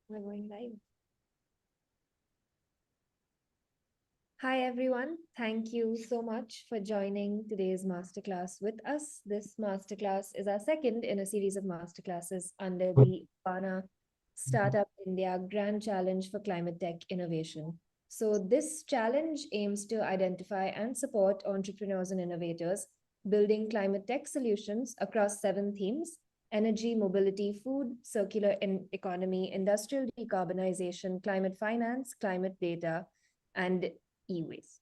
We're going live. Hi, everyone. Thank you so much for joining today's masterclass with us. This masterclass is our second in a series of masterclasses under the Avaana-Startup India Grand Challenge for ClimateTech Innovation. So this challenge aims to identify and support entrepreneurs and innovators building climate tech solutions across 7 themes: energy, mobility, food, circular economy, industrial decarbonization, climate finance, climate data, and e-waste.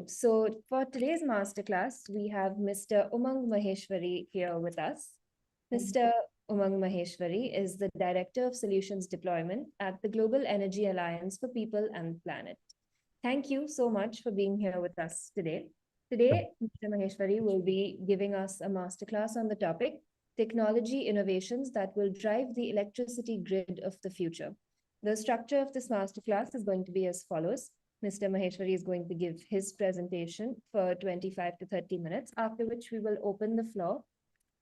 So for today's masterclass, we have Mr. Umang Maheshwari here with us. Mr. Umang Maheshwari is the Director of Solutions Deployment at the Global Energy Alliance for People and Planet. Thank you so much for being here with us today. Today, Mr. Maheshwari will be giving us a masterclass on the topic, technology innovations that will drive the electricity grid of the future. The structure of this masterclass is going to be as follows. Mr. Maheshwari is going to give his presentation for 25 to 30 minutes, after which we will open the floor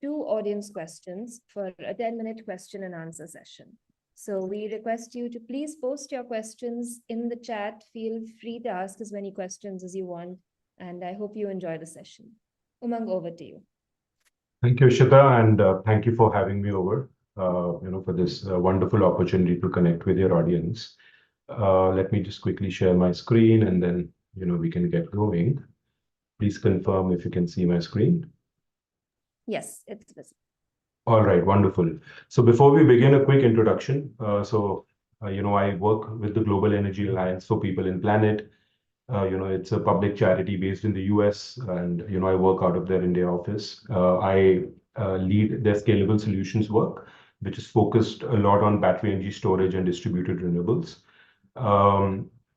to audience questions for a 10-minute question and answer session. So we request you to please post your questions in the chat. Feel free to ask as many questions as you want, and I hope you enjoy the session. Umang, over to you. Thank you, Ishita, and thank you for having me over, for this wonderful opportunity to connect with your audience. Let me just quickly share my screen and then, we can get going. Please confirm if you can see my screen. Yes, it's visible. All right, wonderful. So before we begin, a quick introduction. I work with the Global Energy Alliance for People and Planet. It's a public charity based in the US, and, I work out of their India office. I lead their scalable solutions work, which is focused a lot on battery energy storage and distributed renewables.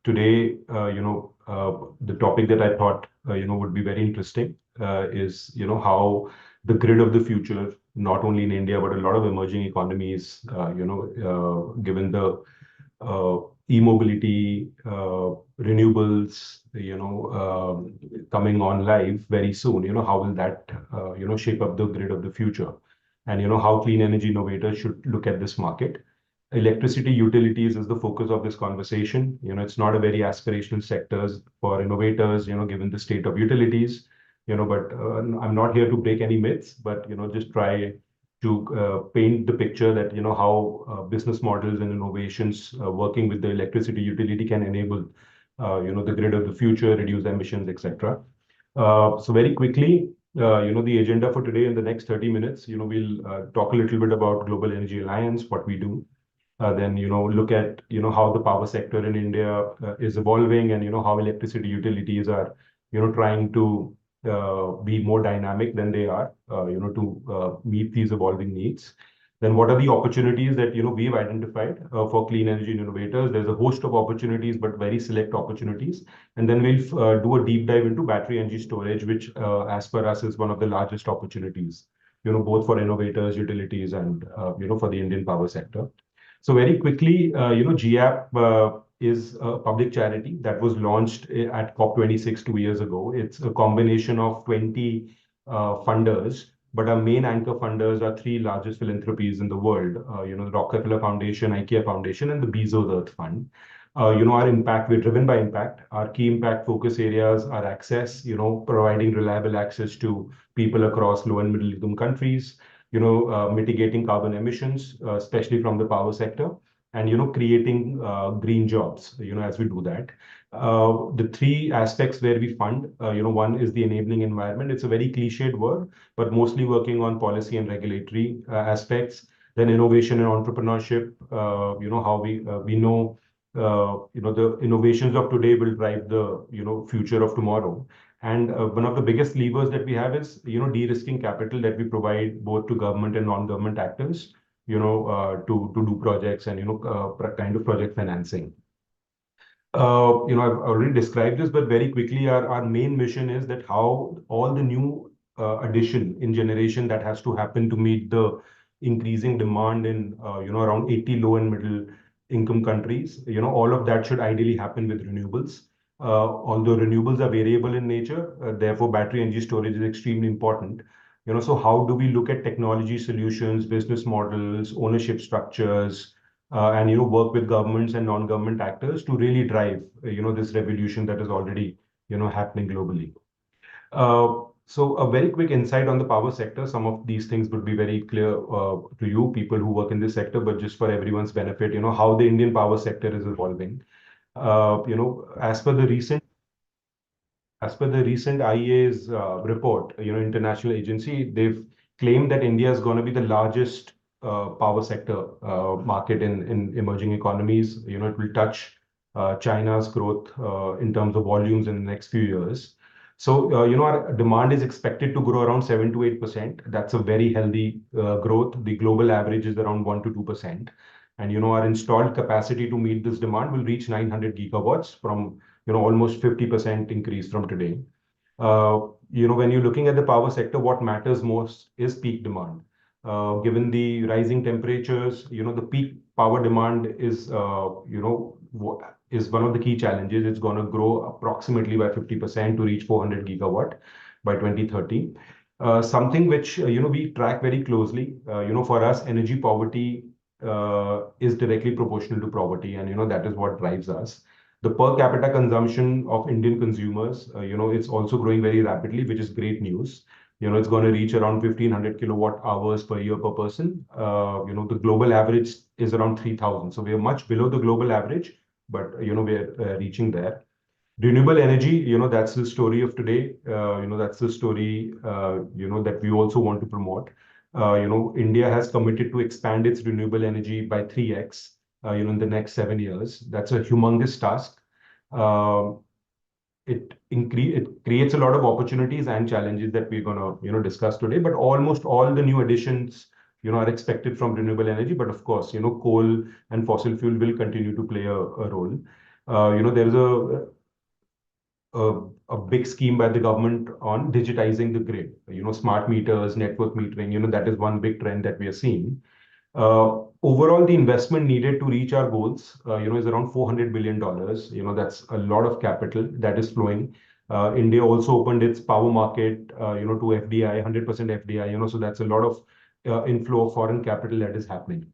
Today, the topic that I thought, would be very interesting is, how the grid of the future, not only in India, but a lot of emerging economies, given the e-mobility, renewables, coming on live very soon, how will that, shape up the grid of the future? And, how clean energy innovators should look at this market. Electricity utilities is the focus of this conversation. It's not a very aspirational sector for innovators, given the state of utilities, but I'm not here to break any myths, but, just try to paint the picture that, how business models and innovations working with the electricity utility can enable, the grid of the future, reduce emissions, etc. So very quickly, the agenda for today in the next 30 minutes, we'll talk a little bit about Global Energy Alliance, what we do. Then, look at, how the power sector in India is evolving and, how electricity utilities are, trying to be more dynamic than they are, to meet these evolving needs. Then what are the opportunities that, we've identified for clean energy innovators? There's a host of opportunities, but very select opportunities. And then we'll do a deep dive into battery energy storage, which, as per us, is one of the largest opportunities, both for innovators, utilities, and, for the Indian power sector. So very quickly, GAP is a public charity that was launched at COP26 2 years ago. It's a combination of 20 funders, but our main anchor funders are 3 largest philanthropies in the world, the Rockefeller Foundation, IKEA Foundation, and the Bezos Earth Fund. Our impact, we're driven by impact. Our key impact focus areas are access, providing reliable access to people across low and middle income countries, mitigating carbon emissions, especially from the power sector, and, creating green jobs, as we do that. The 3 aspects where we fund, one is the enabling environment. It's a very cliched word, but mostly working on policy and regulatory aspects. Then innovation and entrepreneurship, how we know, the innovations of today will drive the, future of tomorrow. And one of the biggest levers that we have is, de-risking capital that we provide both to government and non-government actors, to do projects and, kind of project financing. I've already described this, but very quickly, our main mission is that how all the new addition in generation that has to happen to meet the increasing demand in, around 80 low and middle income countries, all of that should ideally happen with renewables. Although renewables are variable in nature, therefore battery energy storage is extremely important. So how do we look at technology solutions, business models, ownership structures, and work with governments and non-government actors to really drive this revolution that is already happening globally. So a very quick insight on the power sector. Some of these things would be very clear to you, people who work in this sector, but just for everyone's benefit, how the Indian power sector is evolving. Uh, you know, as per the recent IEA's report, international agency, they've claimed that India is going to be the largest power sector market in emerging economies. It will touch China's growth in terms of volumes in the next few years. So, our demand is expected to grow around 7 to 8%. That's a very healthy growth. The global average is around 1 to 2%. And, our installed capacity to meet this demand will reach 900 gigawatts from almost 50% increase from today. When you're looking at the power sector, what matters most is peak demand. Given the rising temperatures, the peak power demand is, is one of the key challenges. It's going to grow approximately by 50% to reach 400 gigawatt by 2030. Something which, we track very closely. For us, energy poverty is directly proportional to poverty, and, that is what drives us. The per capita consumption of Indian consumers, it's also growing very rapidly, which is great news. It's going to reach around 1,500 kilowatt hours per year per person. The global average is around 3,000. So we are much below the global average, but, we're reaching there. Renewable energy, that's the story of today. That's the story, that we also want to promote. India has committed to expand its renewable energy by 3x, in the next 7 years. That's a humongous task. It creates a lot of opportunities and challenges that we're going to, discuss today. But almost all the new additions, are expected from renewable energy. But of course, coal and fossil fuel will continue to play a role. There is a big scheme by the government on digitizing the grid. Smart meters, network metering. That is one big trend that we are seeing. Overall, the investment needed to reach our goals, is around $400 billion. That's a lot of capital that is flowing. India also opened its power market, to FDI, 100% FDI. So that's a lot of inflow of foreign capital that is happening.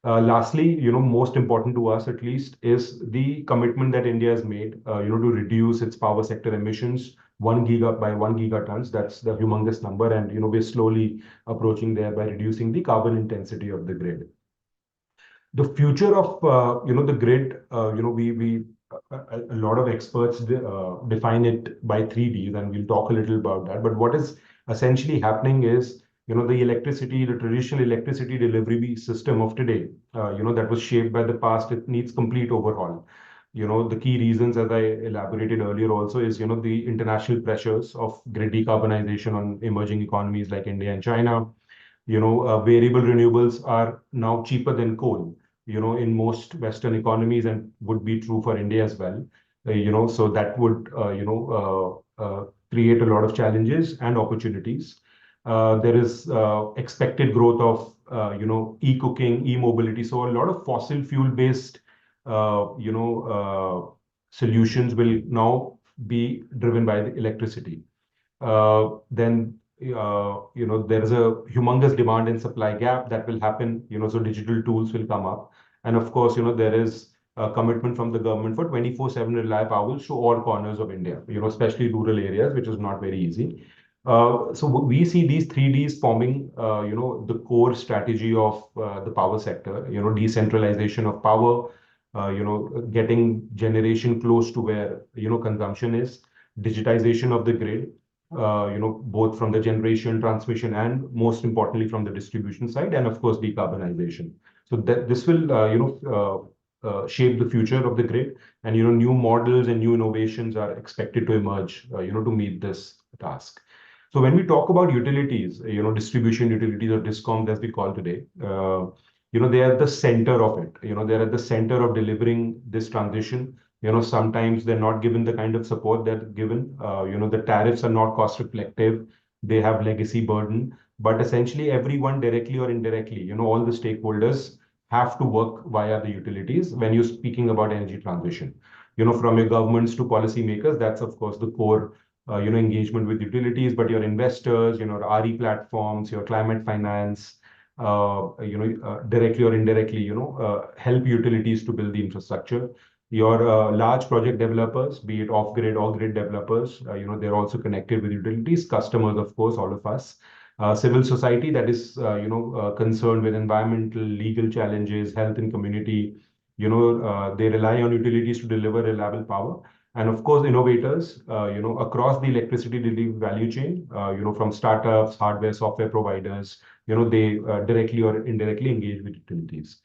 Lastly, most important to us at least is the commitment that India has made, to reduce its power sector emissions 1 gigatons. That's the humongous number, and we're slowly approaching there by reducing the carbon intensity of the grid. The future of the grid, we a lot of experts define it by 3Ds, and we'll talk a little about that. But what is essentially happening is the traditional electricity delivery system of today, that was shaped by the past, it needs complete overhaul. The key reasons, as I elaborated earlier also, is, the international pressures of grid decarbonization on emerging economies like India and China. Variable renewables are now cheaper than coal, in most Western economies, and would be true for India as well. So that would, create a lot of challenges and opportunities. There is expected growth of, e-cooking, e-mobility. So a lot of fossil fuel-based, solutions will now be driven by the electricity. Then, there is a humongous demand and supply gap that will happen. So digital tools will come up. And of course, there is a commitment from the government for 24/7 reliable power to all corners of India, especially rural areas, which is not very easy. So we see these 3Ds forming, the core strategy of the power sector, decentralization of power, getting generation close to where, consumption is, digitization of the grid, both from the generation, transmission, and most importantly, from the distribution side, and of course, decarbonization. So that this will, shape the future of the grid, and, new models and new innovations are expected to emerge, to meet this task. So when we talk about utilities, distribution utilities or DISCOMs as we call today, they are at the center of it. They're at the center of delivering this transition. Sometimes they're not given the kind of support they're given. The tariffs are not cost reflective. They have legacy burden. But essentially, everyone directly or indirectly, all the stakeholders have to work via the utilities when you're speaking about energy transition. From your governments to policymakers, that's of course the core engagement with utilities, but your investors, RE platforms, your climate finance, directly or indirectly, help utilities to build the infrastructure. Your large project developers, be it off-grid or grid developers, they're also connected with utilities, customers, of course, all of us. Civil society that is, concerned with environmental, legal challenges, health and community, they rely on utilities to deliver reliable power. And of course, innovators, across the electricity delivery value chain, from startups, hardware, software providers, they directly or indirectly engage with utilities.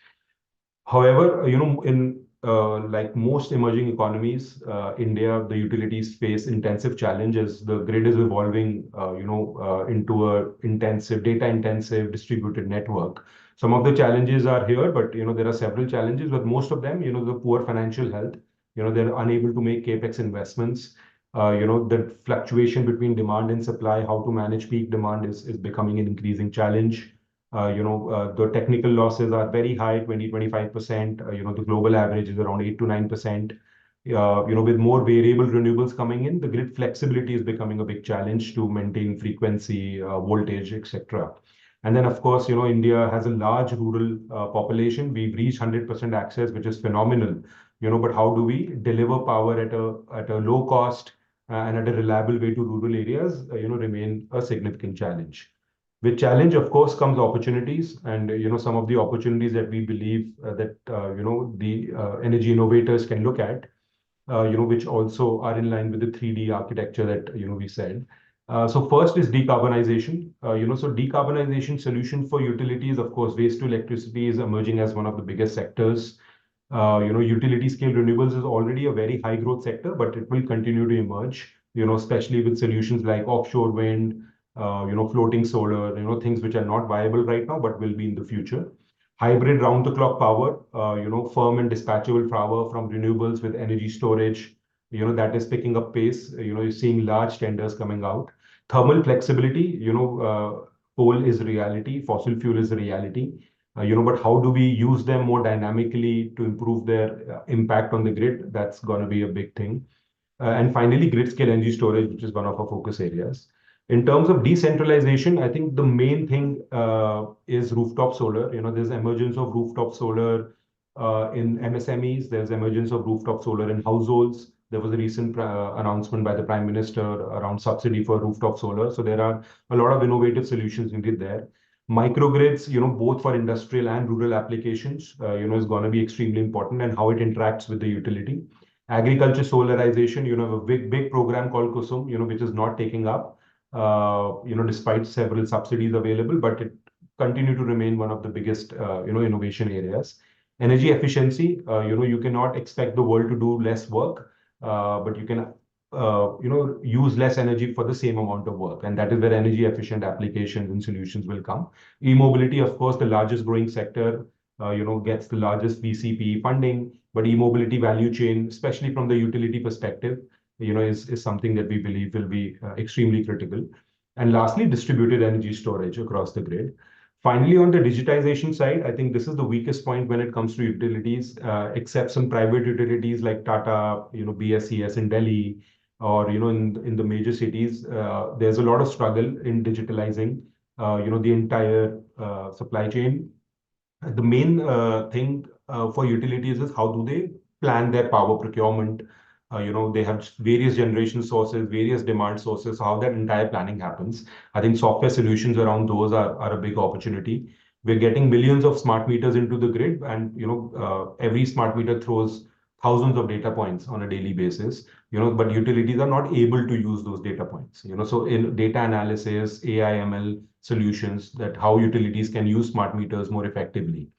However, in like most emerging economies, India, the utilities face intensive challenges. The grid is evolving, into a intensive, data-intensive distributed network. Some of the challenges are here, but there are several challenges. But most of them, the poor financial health. They're unable to make capex investments. The fluctuation between demand and supply, how to manage peak demand is becoming an increasing challenge. The technical losses are very high, 20-25%. The global average is around 8 to 9%. With more variable renewables coming in, the grid flexibility is becoming a big challenge to maintain frequency, voltage, etc. And then, of course, India has a large rural population. We've reached 100% access, which is phenomenal. But how do we deliver power at a low cost and at a reliable way to rural areas? Remain a significant challenge. With challenge, of course, comes opportunities, and some of the opportunities that we believe that the energy innovators can look at, which also are in line with the 3D architecture that we said. So first is decarbonization. So decarbonization solution for utilities, of course, waste to electricity is emerging as one of the biggest sectors. Utility scale renewables is already a very high growth sector, but it will continue to emerge. Especially with solutions like offshore wind, floating solar, things which are not viable right now, but will be in the future. Hybrid round-the-clock power, firm and dispatchable power from renewables with energy storage, that is picking up pace. You're seeing large tenders coming out. Thermal flexibility, coal is reality, fossil fuel is a reality. But how do we use them more dynamically to improve their impact on the grid? That's going to be a big thing. And finally, grid scale energy storage, which is one of our focus areas. In terms of decentralization, I think the main thing is rooftop solar. There's emergence of rooftop solar in MSMEs. There's emergence of rooftop solar in households. There was a recent announcement by the Prime Minister around subsidy for rooftop solar. So there are a lot of innovative solutions needed there. Microgrids, both for industrial and rural applications, is going to be extremely important, and how it interacts with the utility. Agriculture solarization, a big program called Kusum, which is not taking up, despite several subsidies available, but it continue to remain one of the biggest, innovation areas. Energy efficiency, you cannot expect the world to do less work, but you can, use less energy for the same amount of work. And that is where energy efficient applications and solutions will come. E-mobility, of course, the largest growing sector, gets the largest VCP funding, but e-mobility value chain, especially from the utility perspective, is something that we believe will be extremely critical. And lastly, distributed energy storage across the grid. Finally, on the digitization side, I think this is the weakest point when it comes to utilities, except some private utilities like Tata, BSES in Delhi, or in the major cities. There's a lot of struggle in digitalizing, the entire supply chain. The main thing for utilities is how do they plan their power procurement. They have various generation sources, various demand sources, how that entire planning happens. I think software solutions around those are a big opportunity. We're getting millions of smart meters into the grid, and every smart meter throws thousands of data points on a daily basis. But utilities are not able to use those data points. So in data analysis, AI, ML solutions, that how utilities can use smart meters more effectively.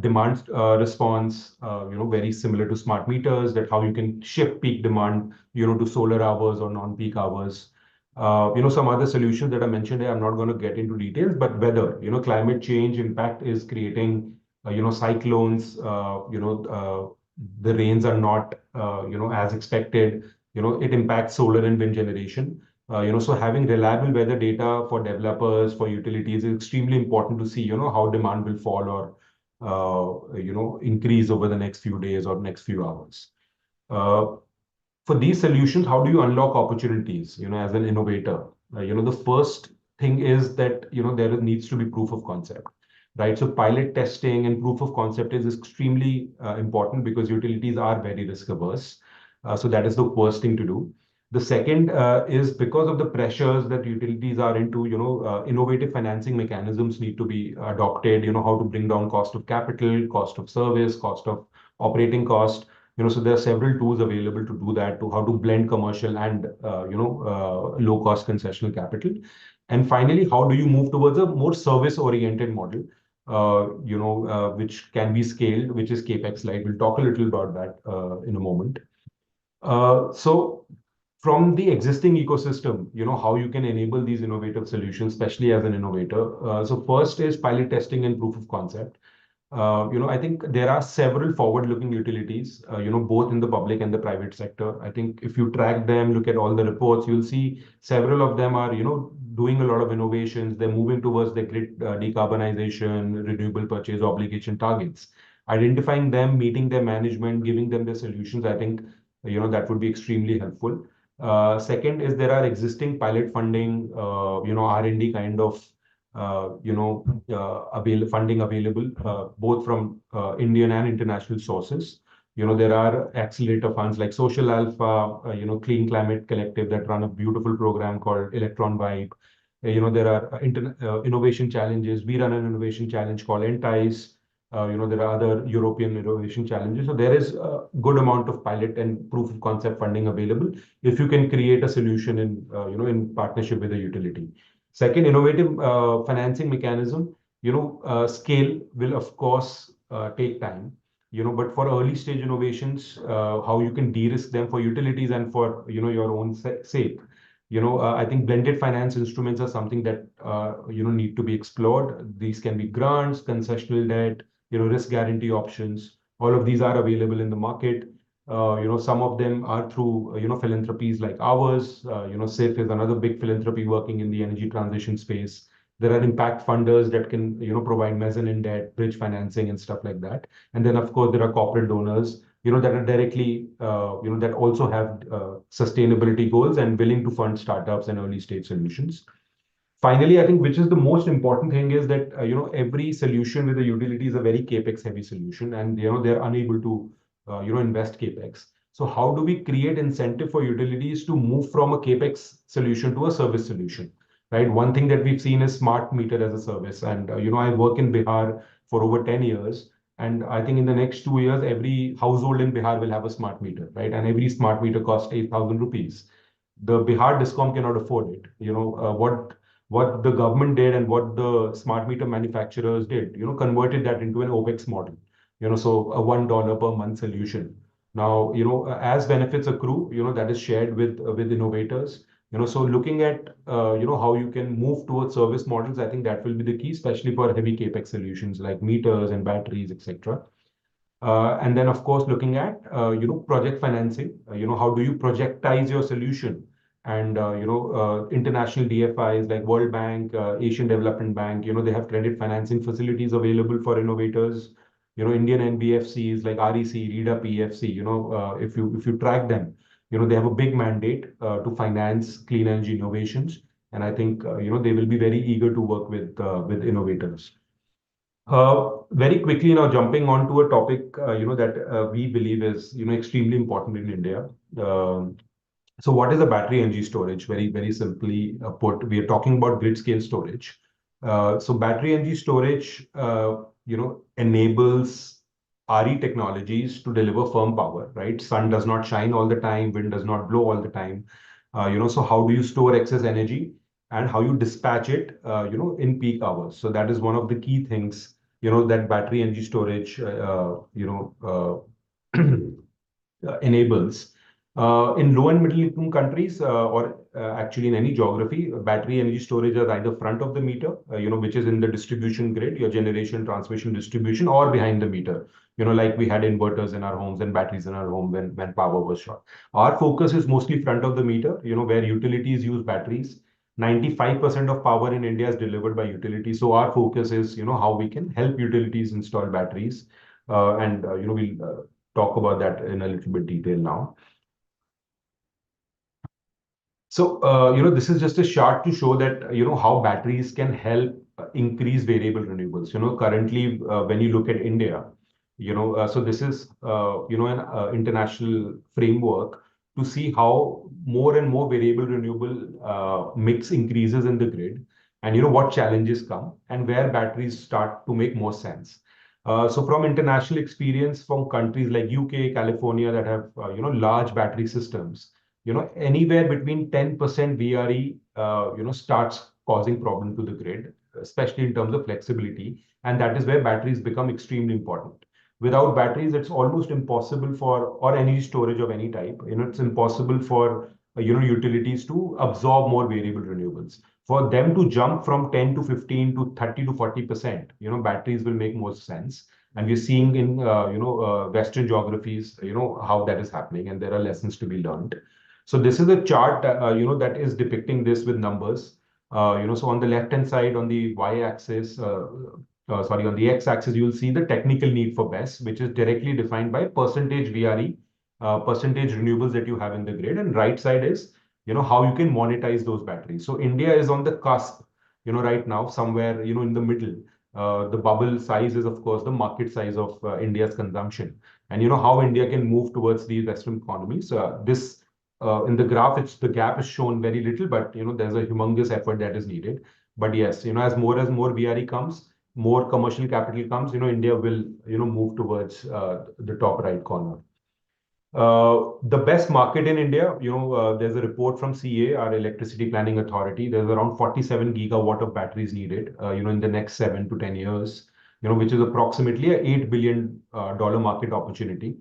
Demand response, very similar to smart meters, that how you can shift peak demand, to solar hours or non-peak hours. Some other solutions that I mentioned here, I'm not going to get into details, but weather, climate change impact is creating, cyclones, the rains are not, as expected, it impacts solar and wind generation. So having reliable weather data for developers, for utilities is extremely important to see, how demand will fall or increase over the next few days or next few hours. For these solutions, how do you unlock opportunities, as an innovator? The first thing is that, there needs to be proof of concept, right? So pilot testing and proof of concept is extremely important because utilities are very risk averse. So that is the first thing to do. The second is because of the pressures that utilities are into, innovative financing mechanisms need to be adopted, how to bring down cost of capital, cost of service, cost of operating cost. So there are several tools available to do that, to how to blend commercial and, low cost concessional capital. And finally, how do you move towards a more service oriented model, which can be scaled, which is CapEx light. We'll talk a little about that in a moment. So from the existing ecosystem, how you can enable these innovative solutions, especially as an innovator. So first is pilot testing and proof of concept. I think there are several forward-looking utilities, both in the public and the private sector. I think if you track them, look at all the reports, you'll see several of them are, doing a lot of innovations. They're moving towards the grid decarbonization, renewable purchase obligation targets. Identifying them, meeting their management, giving them the solutions, I think, that would be extremely helpful. Second is there are existing pilot funding, R&D kind of funding available both from Indian and international sources. There are accelerator funds like Social Alpha, Clean Climate Collective that run a beautiful program called Electron Vibe. There are innovation challenges. We run an innovation challenge called Entice. There are other European innovation challenges. So there is a good amount of pilot and proof of concept funding available if you can create a solution in, in partnership with a utility. Second, innovative financing mechanism. Scale will of course take time. But for early stage innovations, how you can de-risk them for utilities and for your own sake. I think blended finance instruments are something that need to be explored. These can be grants, concessional debt, risk guarantee options. All of these are available in the market. Some of them are through, philanthropies like ours. SIF is another big philanthropy working in the energy transition space. There are impact funders that can, provide mezzanine debt, bridge financing and stuff like that. And then, of course, there are corporate donors, that are directly, that also have sustainability goals and willing to fund startups and early stage solutions. Finally, I think which is the most important thing is that, every solution with the utility is a very capex heavy solution, and they're unable to invest capex. So how do we create incentive for utilities to move from a capex solution to a service solution, right? One thing that we've seen is smart meter as a service, and I work in Bihar for over 10 years, and I think in the next 2 years, every household in Bihar will have a smart meter, right? And every smart meter costs 8,000 rupees. The Bihar Discom cannot afford it. What the government did and what the smart meter manufacturers did, converted that into an OPEX model, so a $1 per month solution. Now, as benefits accrue, that is shared with innovators. So looking at, how you can move towards service models, I think that will be the key, especially for heavy capex solutions like meters and batteries, etc. And then, of course, looking at, project financing, how do you projectize your solution? And, international DFIs like World Bank, Asian Development Bank, they have credit financing facilities available for innovators. Indian NBFCs like REC, REDA PFC, if you track them, they have a big mandate to finance clean energy innovations. And I think, they will be very eager to work with innovators. Very quickly now jumping on to a topic, that we believe is, extremely important in India. So what is a battery energy storage? Very, very simply put, we are talking about grid scale storage. So battery energy storage, enables RE technologies to deliver firm power, right? Sun does not shine all the time, wind does not blow all the time. So how do you store excess energy and how you dispatch it, in peak hours? So that is one of the key things, that battery energy storage, enables. In low and middle income countries, or actually in any geography, battery energy storage is either front of the meter, which is in the distribution grid, your generation, transmission, distribution, or behind the meter. Like we had inverters in our homes and batteries in our home when power was short. Our focus is mostly front of the meter, where utilities use batteries. 95% of power in India is delivered by utilities. So our focus is, how we can help utilities install batteries. And, we'll talk about that in a little bit detail now. This is just a chart to show that, how batteries can help increase variable renewables. Currently, when you look at India, so this is, an international framework to see how more and more variable renewable mix increases in the grid, and, what challenges come and where batteries start to make more sense. So from international experience from countries like UK, California that have, large battery systems, anywhere between 10% VRE, starts causing problem to the grid, especially in terms of flexibility. And that is where batteries become extremely important. Without batteries, it's almost impossible for, or energy storage of any type, it's impossible for, utilities to absorb more variable renewables. For them to jump from 10 to 15 to 30 to 40%, batteries will make more sense. And we're seeing in, Western geographies, how that is happening, and there are lessons to be learned. So this is a chart, that is depicting this with numbers. So on the left-hand side, on the y-axis, on the x-axis, you'll see the technical need for BESS, which is directly defined by percentage VRE, percentage renewables that you have in the grid. And right side is, how you can monetize those batteries. So India is on the cusp, right now, somewhere, in the middle. The bubble size is, of course, the market size of India's consumption. And how India can move towards these Western economies. This In the graph, the gap is shown very little, but there's a humongous effort that is needed. But yes, as more VRE comes, more commercial capital comes, India will move towards the top right corner. The best market in India, there's a report from CA, our Electricity Planning Authority. There's around 47 gigawatt of batteries needed, in the next 7 to 10 years, which is approximately a $8 billion market opportunity,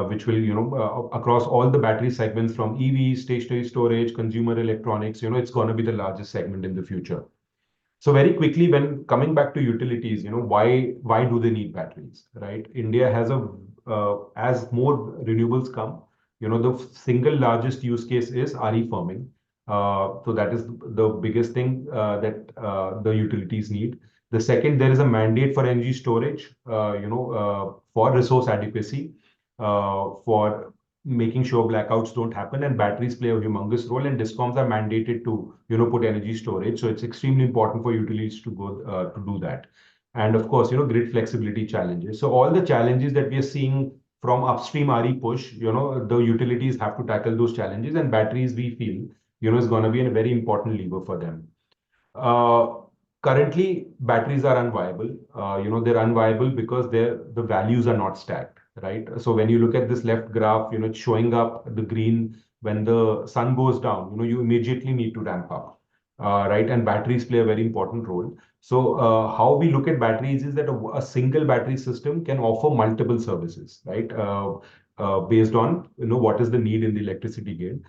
which will, across all the battery segments from EVs, stationary storage, consumer electronics, it's going to be the largest segment in the future. So very quickly, when coming back to utilities, why do they need batteries, right? India has as more renewables come, the single largest use case is RE firming. So that is the biggest thing that the utilities need. The second, there is a mandate for energy storage, for resource adequacy, for making sure blackouts don't happen, and batteries play a humongous role, and discoms are mandated to put energy storage. So it's extremely important for utilities to go to do that. And of course, grid flexibility challenges. So all the challenges that we are seeing from upstream RE push, the utilities have to tackle those challenges, and batteries, we feel, is going to be a very important lever for them. uh, Currently, batteries are unviable. They're unviable because the values are not stacked, right? So when you look at this left graph, it's showing up the green when the sun goes down. You immediately need to ramp up, right? And batteries play a very important role. So how we look at batteries is that a single battery system can offer multiple services, right? Based on what is the need in the electricity grid.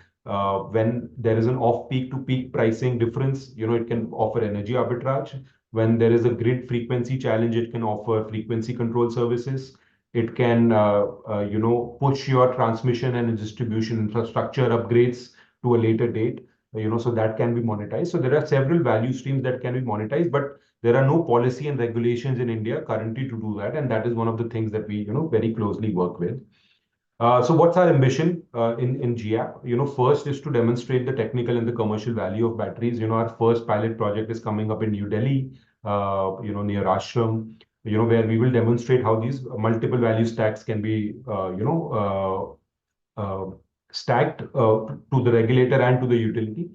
When there is an off-peak to peak pricing difference, it can offer energy arbitrage. When there is a grid frequency challenge, it can offer frequency control services. It can, push your transmission and distribution infrastructure upgrades to a later date, so that can be monetized. So there are several value streams that can be monetized, but there are no policy and regulations in India currently to do that. And that is one of the things that we, very closely work with. So what's our ambition in GAP? First is to demonstrate the technical and the commercial value of batteries. Our first pilot project is coming up in New Delhi, near Ashram, where we will demonstrate how these multiple value stacks can be, stacked to the regulator and to the utility.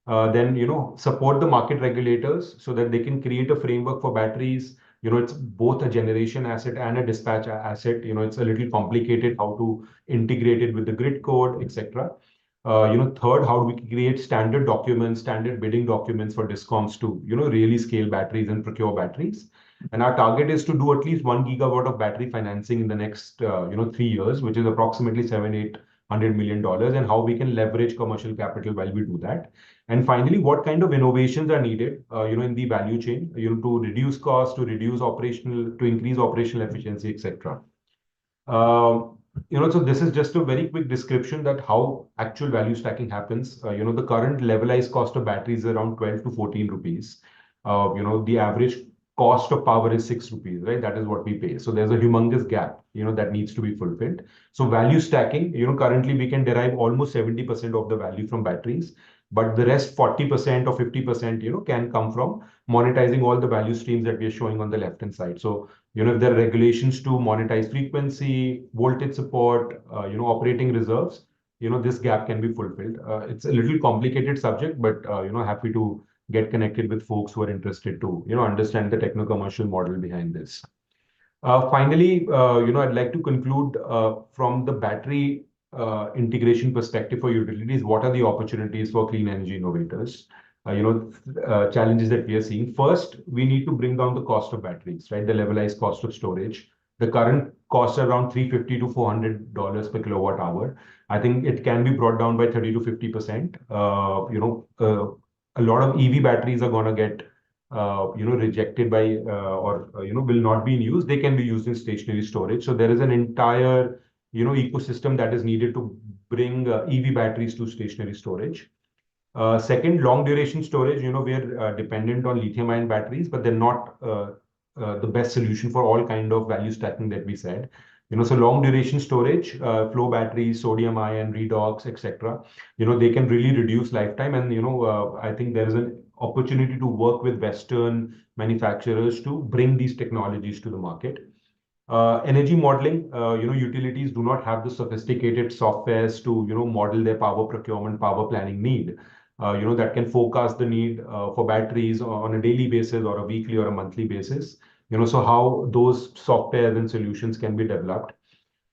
Then, support the market regulators so that they can create a framework for batteries. It's both a generation asset and a dispatch asset. It's a little complicated how to integrate it with the grid code, etc. Third, how do we create standard documents, standard bidding documents for discoms to, really scale batteries and procure batteries. And our target is to do at least 1 gigawatt of battery financing in the next, 3 years, which is approximately $700-800 million, and how we can leverage commercial capital while we do that. And finally, what kind of innovations are needed, in the value chain, to reduce costs, to increase operational efficiency, etc. So this is just a very quick description that how actual value stacking happens. The current levelized cost of batteries is around 12 to 14 rupees. The average cost of power is 6 rupees, right? That is what we pay. So there's a humongous gap, that needs to be fulfilled. So value stacking, currently we can derive almost 70% of the value from batteries, but the rest 40% or 50%, can come from monetizing all the value streams that we are showing on the left-hand side. So, if there are regulations to monetize frequency, voltage support, operating reserves, this gap can be fulfilled. It's a little complicated subject, but, happy to get connected with folks who are interested to, understand the techno-commercial model behind this. Finally, I'd like to conclude from the battery integration perspective for utilities. What are the opportunities for clean energy innovators? Challenges that we are seeing. First, we need to bring down the cost of batteries, right? The levelized cost of storage. The current cost around $350 to $400 per kilowatt hour. I think it can be brought down by 30 to 50%. A lot of EV batteries are going to get rejected by or will not be in use. They can be used in stationary storage. So there is an entire ecosystem that is needed to bring EV batteries to stationary storage. Second, long duration storage. We're dependent on lithium-ion batteries, but they're not the best solution for all kind of value stacking that we said. So long duration storage, flow batteries, sodium ion, redox, etc. They can really reduce lifetime, and I think there is an opportunity to work with Western manufacturers to bring these technologies to the market. Energy modeling, utilities do not have the sophisticated softwares to, model their power procurement, power planning need, that can forecast the need for batteries on a daily basis or a weekly or a monthly basis. So how those softwares and solutions can be developed.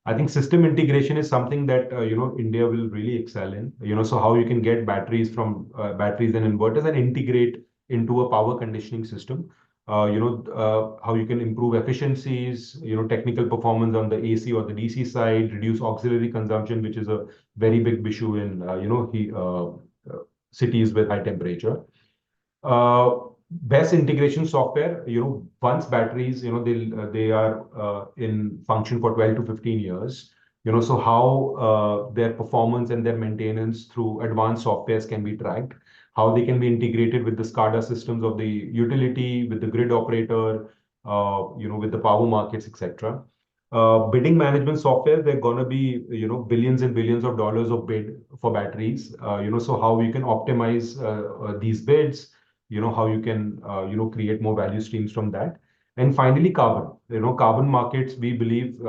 I think system integration is something that India will really excel in. So how you can get batteries from batteries and inverters and integrate into a power conditioning system. How you can improve efficiencies, technical performance on the AC or the DC side, reduce auxiliary consumption, which is a very big issue in cities with high temperature. Best integration software, once batteries, they are in function for 12 to 15 years, so how their performance and their maintenance through advanced softwares can be tracked, how they can be integrated with the SCADA systems of the utility, with the grid operator, with the power markets, etc. Bidding management software, they're going to be, billions and billions of dollars of bid for batteries, so how you can optimize these bids, how you can, create more value streams from that. And finally, carbon, carbon markets, we believe,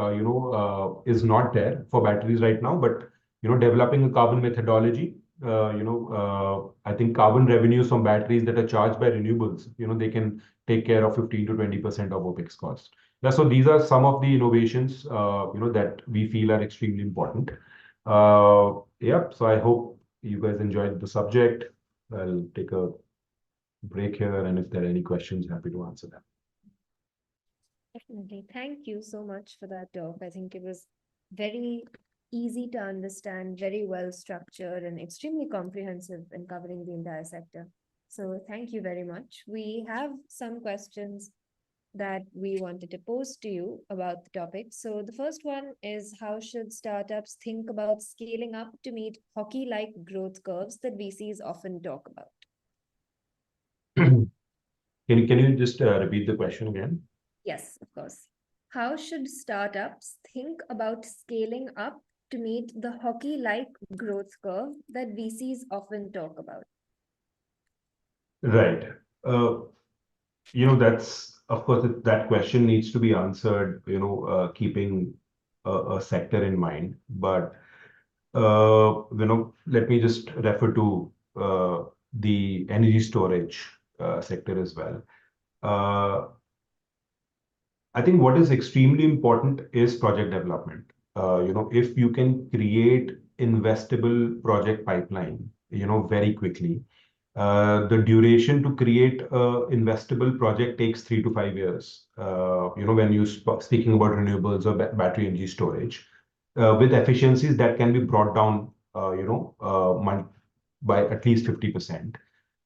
is not there for batteries right now, but, developing a carbon methodology, I think carbon revenues from batteries that are charged by renewables, they can take care of 15 to 20% of OPEX costs. Yeah, so these are some of the innovations, that we feel are extremely important. Yeah, so I hope you guys enjoyed the subject. I'll take a break here, and if there are any questions, happy to answer them. Definitely. Thank you so much for that talk. I think it was very easy to understand, very well structured, and extremely comprehensive in covering the entire sector. So thank you very much. We have some questions that we wanted to pose to you about the topic. So the first one is, how should startups think about scaling up to meet hockey-like growth curves that VCs often talk about? Can you just repeat the question again? Yes, of course. How should startups think about scaling up to meet the hockey-like growth curve that VCs often talk about? Right. That's, of course, that question needs to be answered, keeping a sector in mind. But, let me just refer to the energy storage sector as well. I think what is extremely important is project development. If you can create investable project pipeline, very quickly, the duration to create a investable project takes 3 to 5 years. When you speaking about renewables or battery energy storage, with efficiencies that can be brought down, by at least 50%.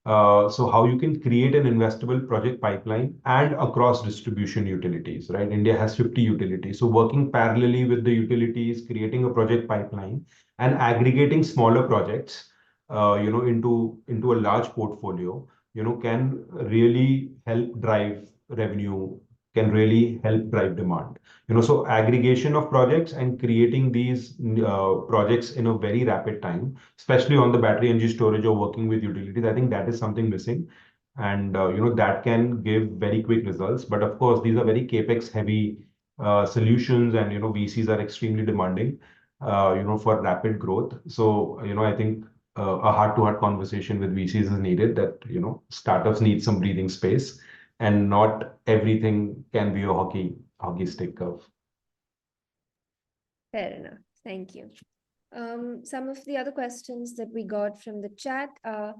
So how you can create an investable project pipeline and across distribution utilities, right? India has 50 utilities. So working parallelly with the utilities, creating a project pipeline and aggregating smaller projects, into a large portfolio, can really help drive, revenue can really help drive demand. So aggregation of projects and creating these projects in a very rapid time, especially on the battery energy storage or working with utilities, I think that is something missing. And that can give very quick results. But of course, these are very capex heavy solutions, and VCs are extremely demanding, for rapid growth. So I think a heart-to-heart conversation with VCs is needed. That startups need some breathing space, and not everything can be a hockey stick curve. Fair enough. Thank you. Some of the other questions that we got from the chat are,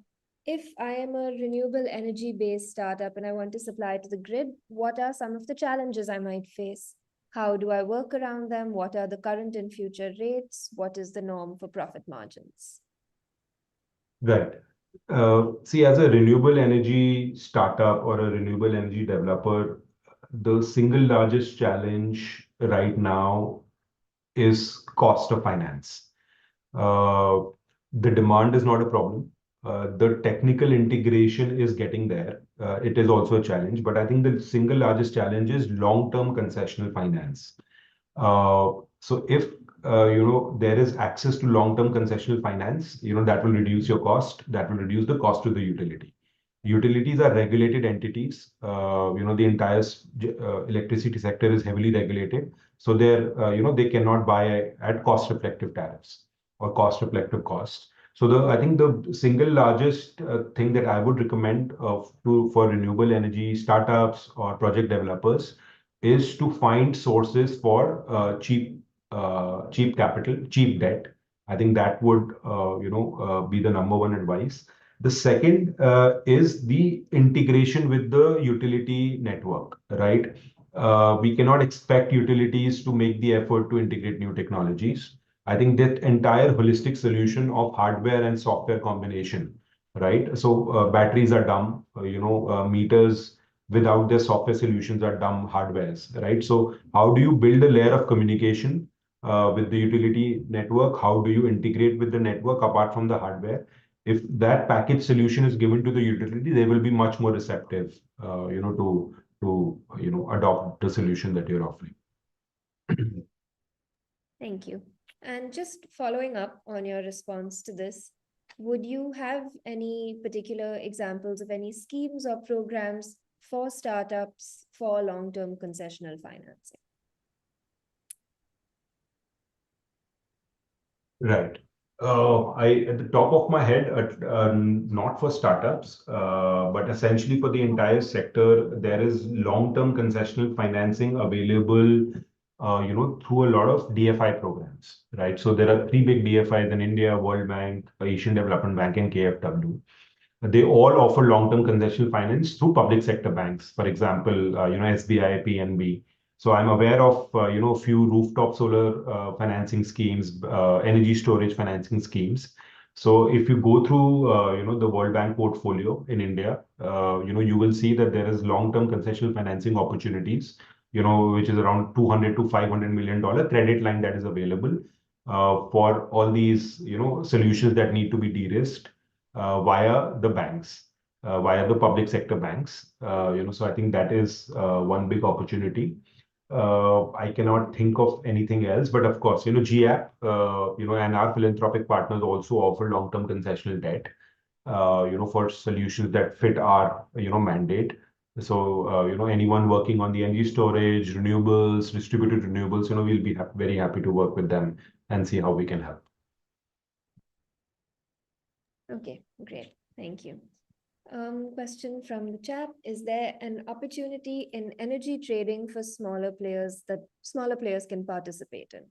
if I am a renewable energy based startup and I want to supply to the grid, what are some of the challenges I might face? How do I work around them? What are the current and future rates? What is the norm for profit margins? Right. See, as a renewable energy startup or a renewable energy developer, the single largest challenge right now is cost of finance. Uh, the demand is not a problem. The technical integration is getting there. It is also a challenge, but I think the single largest challenge is long-term concessional finance. So if there is access to long-term concessional finance, that will reduce your cost. That will reduce the cost to the utility. Utilities are regulated entities. The entire electricity sector is heavily regulated. So they cannot buy at cost-reflective tariffs or cost-reflective costs. So I think the single largest thing that I would recommend for renewable energy startups or project developers is to find sources for cheap capital, cheap debt. I think that would be the number one advice. The second is the integration with the utility network, right? We cannot expect utilities to make the effort to integrate new technologies. I think that entire holistic solution of hardware and software combination, right? So batteries are dumb, meters without their software solutions are dumb hardwares, right? So how do you build a layer of communication with the utility network? How do you integrate with the network apart from the hardware? If that package solution is given to the utility, they will be much more receptive, to adopt the solution that you're offering. Thank you. And just following up on your response to this, would you have any particular examples of any schemes or programs for startups for long-term concessional financing? Right. At the top of my head, not for startups, but essentially for the entire sector, there is long-term concessional financing available, through a lot of DFI programs, right? So there are three big DFIs in India: World Bank, Asian Development Bank, and KfW. They all offer long-term concessional finance through public sector banks. For example, SBI, PNB. So I'm aware of a few rooftop solar financing schemes, energy storage financing schemes. So if you go through the World Bank portfolio in India, you will see that there is long-term concessional financing opportunities, which is around 200 to $500 million credit line that is available for all these solutions that need to be de-risked via the banks, via the public sector banks. So I think that is one big opportunity. I cannot think of anything else, but of course, GAP, and our philanthropic partners also offer long-term concessional debt, for solutions that fit our, mandate. So, anyone working on the energy storage, renewables, distributed renewables, we'll be very happy to work with them and see how we can help. Okay, great. Thank you. Question from the chat. Is there an opportunity in energy trading for smaller players that smaller players can participate in?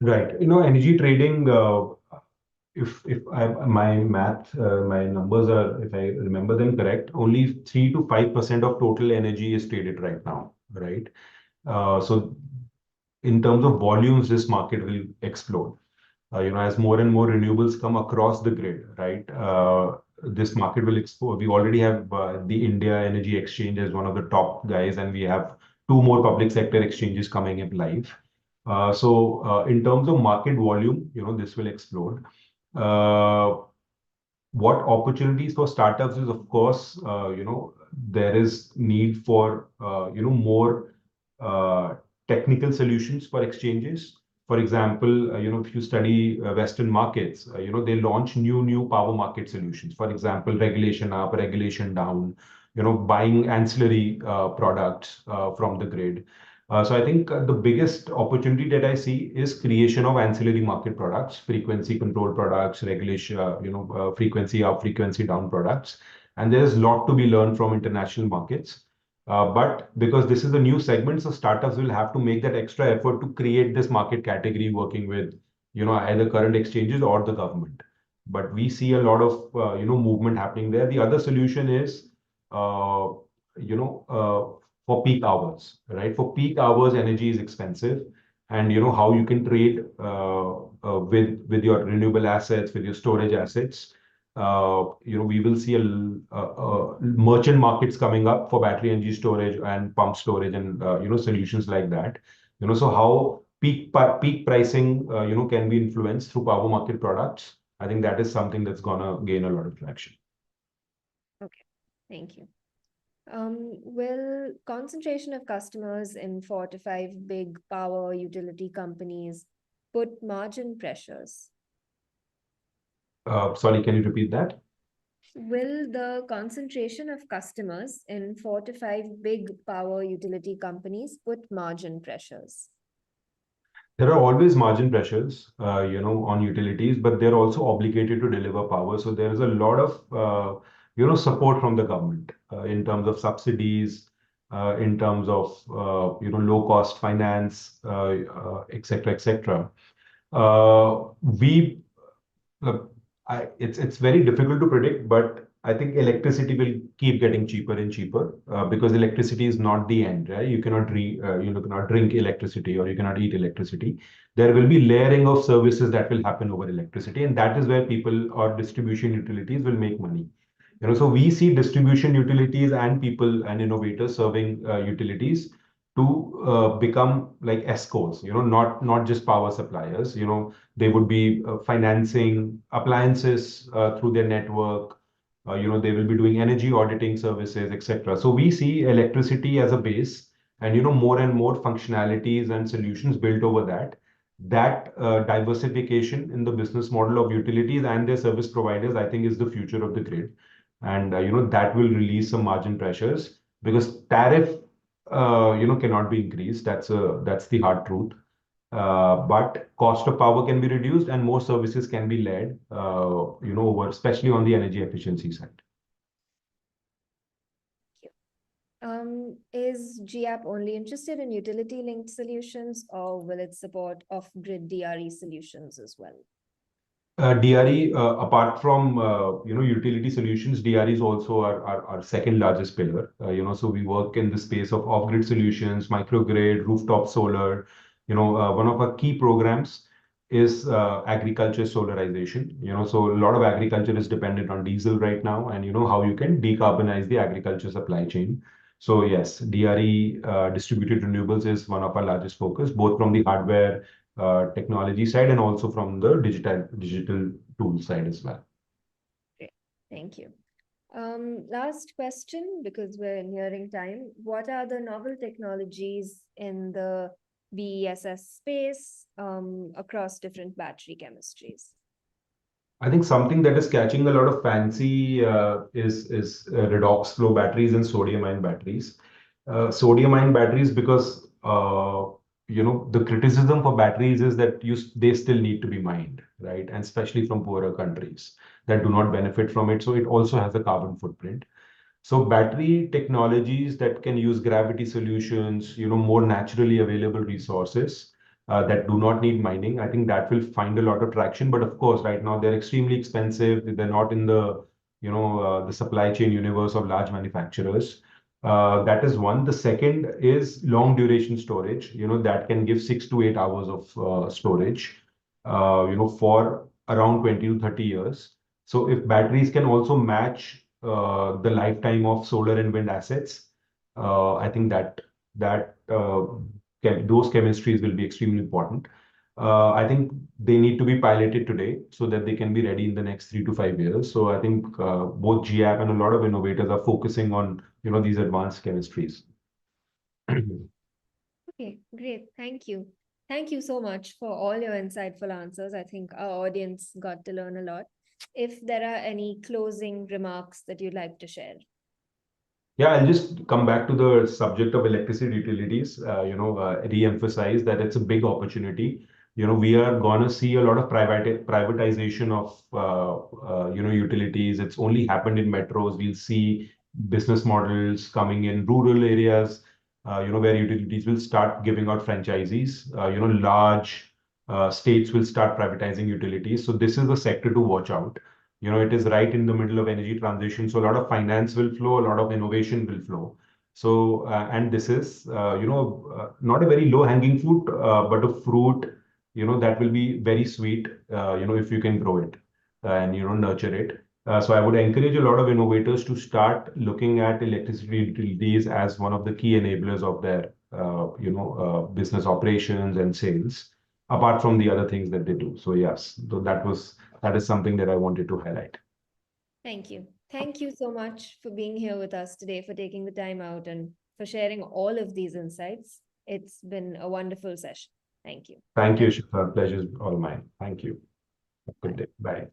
Right. Energy trading, my math, my numbers are, if I remember them correct, only 3 to 5% of total energy is traded right now, right? So in terms of volumes, this market will explode. As more and more renewables come across the grid, right? This market will explode. We already have the India Energy Exchange as one of the top guys, and we have two more public sector exchanges coming in live. So in terms of market volume, this will explode. What opportunities for startups is, of course, there is need for, more technical solutions for exchanges. For example, if you study Western markets, they launch new power market solutions. For example, regulation up, regulation down, buying ancillary products from the grid. So I think the biggest opportunity that I see is creation of ancillary market products, frequency control products, regulation, frequency up, frequency down products. And there is a lot to be learned from international markets. But because this is a new segment, so startups will have to make that extra effort to create this market category working with, either current exchanges or the government. But we see a lot of, movement happening there. The other solution is, uh, for peak hours, right? For peak hours, energy is expensive, and how you can trade with your renewable assets, with your storage assets. We will see merchant markets coming up for battery energy storage and pump storage and solutions like that. So how peak pricing can be influenced through power market products. I think that is something that's gonna gain a lot of traction. Okay, thank you. Will concentration of customers in 4 to 5 big power utility companies put margin pressures? Sorry, can you repeat that? Will the concentration of customers in 4 to 5 big power utility companies put margin pressures? There are always margin pressures, on utilities, but they're also obligated to deliver power. So there is a lot of, support from the government in terms of subsidies, in terms of, low cost finance, et cetera, et cetera. We it's very difficult to predict, but I think electricity will keep getting cheaper and cheaper because electricity is not the end, right? You cannot drink electricity or you cannot eat electricity. There will be layering of services that will happen over electricity, and that is where people or distribution utilities will make money. So we see distribution utilities and people and innovators serving utilities to become like ESCOs, not just power suppliers. They would be financing appliances through their network. They will be doing energy auditing services, etc. So we see electricity as a base, and more and more functionalities and solutions built over that. That diversification in the business model of utilities and their service providers, I think, is the future of the grid, and that will release some margin pressures because tariff cannot be increased. That's the hard truth. But cost of power can be reduced and more services can be led, over, especially on the energy efficiency side. Is GAP only interested in utility-linked solutions, or will it support off-grid DRE solutions as well? DRE, apart from utility solutions, DRE is also our second largest pillar. So we work in the space of off-grid solutions, microgrid, rooftop solar. One of our key programs is agriculture solarization. So a lot of agriculture is dependent on diesel right now, and how you can decarbonize the agriculture supply chain. So yes, DRE, distributed renewables, is one of our largest focus, both from the hardware technology side and also from the digital tool side as well. Great, thank you. Last question, because we're nearing time. What are the novel technologies in the BESS space across different battery chemistries? I think something that is catching a lot of fancy is redox flow batteries and sodium ion batteries. Sodium ion batteries because the criticism for batteries is that they still need to be mined, right? And especially from poorer countries that do not benefit from it. So it also has a carbon footprint. So battery technologies that can use gravity solutions, more naturally available resources that do not need mining, I think that will find a lot of traction. But of course, right now they're extremely expensive. They're not in the supply chain universe of large manufacturers. That is one. The second is long duration storage, that can give 6 to 8 hours of storage, for around 20 to 30 years. So if batteries can also match the lifetime of solar and wind assets, I think that those chemistries will be extremely important. I think they need to be piloted today so that they can be ready in the next 3 to 5 years. So I think both GAP and a lot of innovators are focusing on, these advanced chemistries. Okay, great. Thank you. Thank you so much for all your insightful answers. I think our audience got to learn a lot. If there are any closing remarks that you'd like to share. Yeah, I'll just come back to the subject of electricity utilities, re-emphasize that it's a big opportunity. We are going to see a lot of privatization of, utilities. It's only happened in metros. We'll see business models coming in rural areas, where utilities will start giving out franchisees. Large states will start privatizing utilities. So this is a sector to watch out. It is right in the middle of energy transition, so a lot of finance will flow, a lot of innovation will flow. So and this is not a very low hanging fruit, but a fruit that will be very sweet, if you can grow it and nurture it. So I would encourage a lot of innovators to start looking at electricity utilities as one of the key enablers of their business operations and sales, apart from the other things that they do. So yes, so that is something that I wanted to highlight. Thank you. Thank you so much for being here with us today, for taking the time out and for sharing all of these insights. It's been a wonderful session. Thank you. Thank you, Shifa. Pleasure is all mine. Thank you. Have a good Bye. day. Bye.